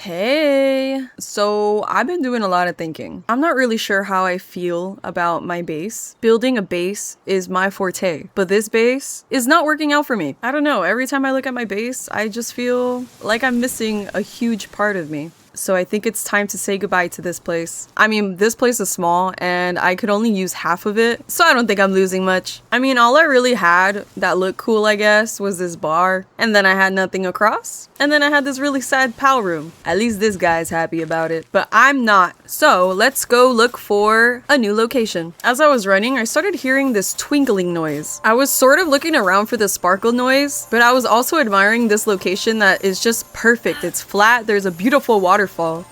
Hey, so I've been doing a lot of thinking. I'm not really sure how I feel about my base. Building a base is my forte, but this base is not working out for me. I don't know, every time I look at my base, I just feel like I'm missing a huge part of me. So I think it's time to say goodbye to this place. I mean, this place is small and I could only use half of it, so I don't think I'm losing much. I mean, all I really had that looked cool, I guess, was this bar, and then I had nothing across, and then I had this really sad pal room. At least this guy's happy about it, but I'm not. So let's go look for a new location. As I was running, I started hearing this twinkling noise. I was sort of looking around for the sparkle noise, but I was also admiring this location that is just perfect. It's flat, there's a beautiful waterfall.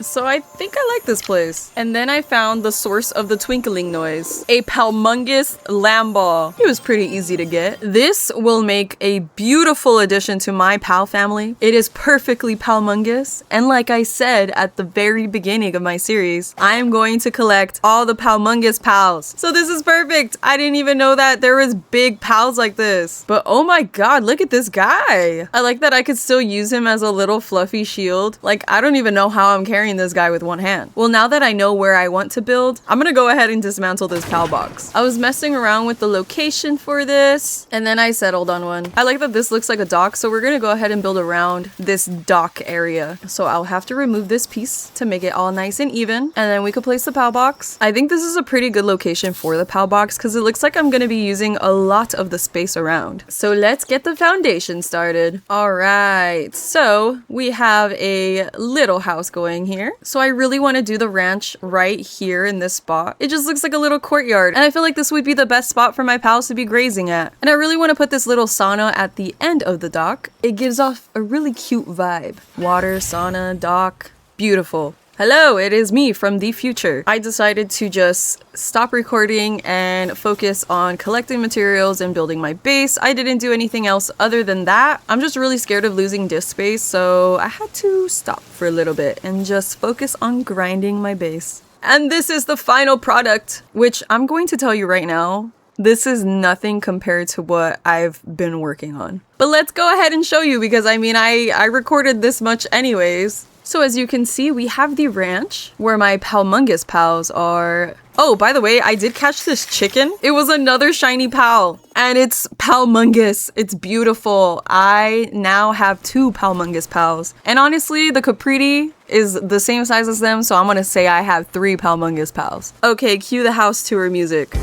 So I think I like this place. And then I found the source of the twinkling noise. A Palmungus lamb ball. It was pretty easy to get. This will make a beautiful addition to my pal family. It is perfectly Palmungus. And like I said at the very beginning of my series, I'm going to collect all the Palmungus pals. So this is perfect. I didn't even know that there was big pals like this. But oh my god, look at this guy. I like that I could still use him as a little fluffy shield. Like, I don't even know how I'm carrying this guy with one hand. Well, now that I know where I want to build, I'm gonna go ahead and dismantle this pal box. I was messing around with the location for this, and then I settled on one. I like that this looks like a dock, so we're gonna go ahead and build around this dock area. So I'll have to remove this piece to make it all nice and even, and then we could place the pal box. I think this is a pretty good location for the pal box because it looks like I'm gonna be using a lot of the space around. So let's get the foundation started. All right, so we have a little house going here. So I really want to do the ranch right here in this spot. It just looks like a little courtyard, and I feel like this would be the best spot for my pals to be grazing at. And I really want to put this little sauna at the end of the dock. It gives off a really cute vibe. Water, sauna, dock, beautiful. Hello, it is me from the future. I decided to just stop recording and focus on collecting materials and building my base. I didn't do anything else other than that. I'm just really scared of losing disk space, so I had to stop for a little bit and just focus on grinding my base. And this is the final product, which I'm going to tell you right now, this is nothing compared to what I've been working on. But let's go ahead and show you because I mean, I recorded this much anyways. So as you can see, we have the ranch where my Palmungus pals are. Oh, by the way, I did catch this chicken. It was another shiny pal and it's Palmungus. It's beautiful. I now have 2 Palmungus pals. And honestly, the Capriti is the same size as them. So I'm gonna say I have 3 Palmungus pals. Okay, cue the house tour music.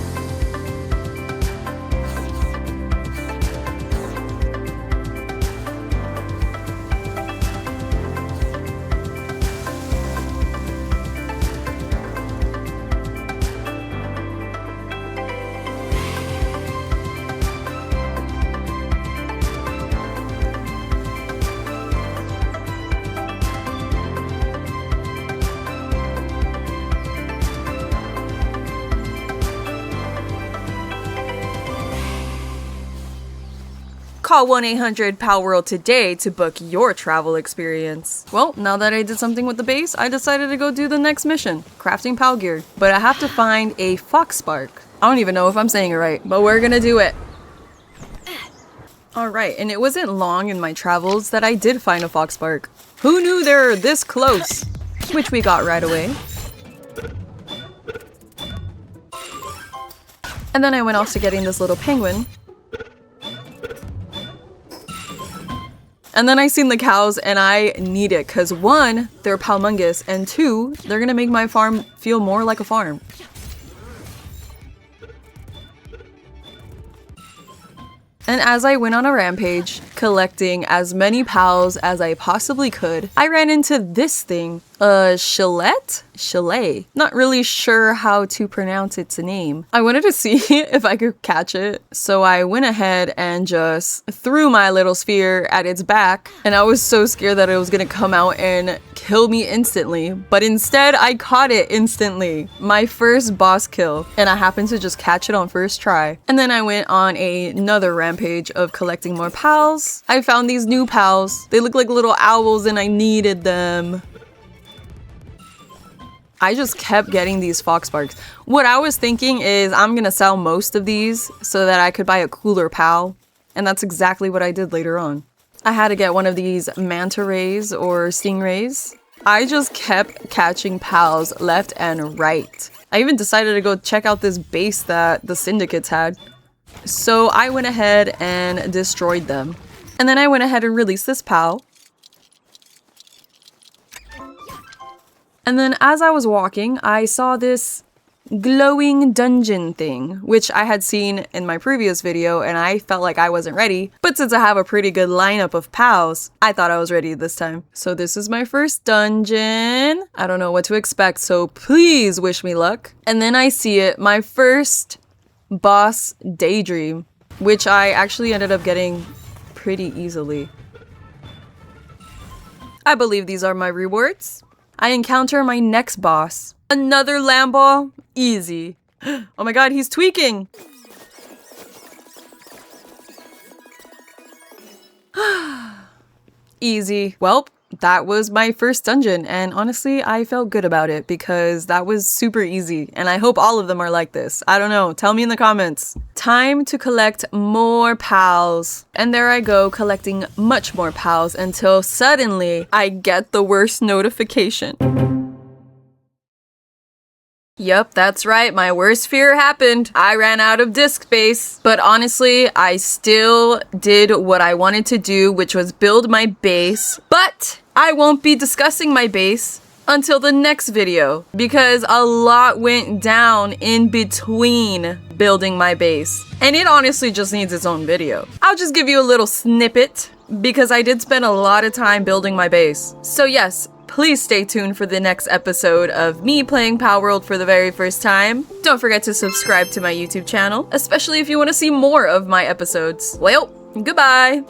Call 1-800-Palworld today to book your travel experience. Well, now that I did something with the base, I decided to go do the next mission, crafting pal gear. But I have to find a fox spark. I don't even know if I'm saying it right, but we're gonna do it. Alright, and it wasn't long in my travels that I did find a fox spark. Who knew they were this close? Which we got right away. And then I went off to getting this little penguin. And then I seen the cows and I need it because 1, they're Palmungus, and 2, they're gonna make my farm feel more like a farm. And as I went on a rampage, collecting as many pals as I possibly could, I ran into this thing. Chalet? Not really sure how to pronounce its name. I wanted to see if I could catch it, so I went ahead and just threw my little sphere at its back, and I was so scared that it was gonna come out and kill me instantly, but instead I caught it instantly. My first boss kill, and I happened to just catch it on first try. And then I went on another rampage of collecting more pals. I found these new pals. They look like little owls and I needed them. I just kept getting these fox sparks. What I was thinking is I'm gonna sell most of these so that I could buy a cooler pal. And that's exactly what I did later on. I had to get one of these manta rays or stingrays. I just kept catching pals left and right. I even decided to go check out this base that the syndicates had. So I went ahead and destroyed them. And then I went ahead and released this pal. And then as I was walking, I saw this glowing dungeon thing, which I had seen in my previous video and I felt like I wasn't ready. But since I have a pretty good lineup of pals, I thought I was ready this time. So this is my first dungeon. I don't know what to expect, so please wish me luck. And then I see it, my first boss daydream, which I actually ended up getting pretty easily. I believe these are my rewards. I encounter my next boss. Another Lamball? Easy. Oh my god, he's tweaking! Easy. Well, that was my first dungeon, and honestly, I felt good about it because that was super easy, and I hope all of them are like this. I don't know, tell me in the comments. Time to collect more pals. And there I go, collecting much more pals until suddenly I get the worst notification. Yep, that's right, my worst fear happened. I ran out of disk space. But honestly, I still did what I wanted to do, which was build my base. But I won't be discussing my base until the next video, because a lot went down in between building my base. And it honestly just needs its own video. I'll just give you a little snippet, because I did spend a lot of time building my base. So yes, please stay tuned for the next episode of me playing Palworld for the very first time. Don't forget to subscribe to my YouTube channel, especially if you want to see more of my episodes. Well, goodbye!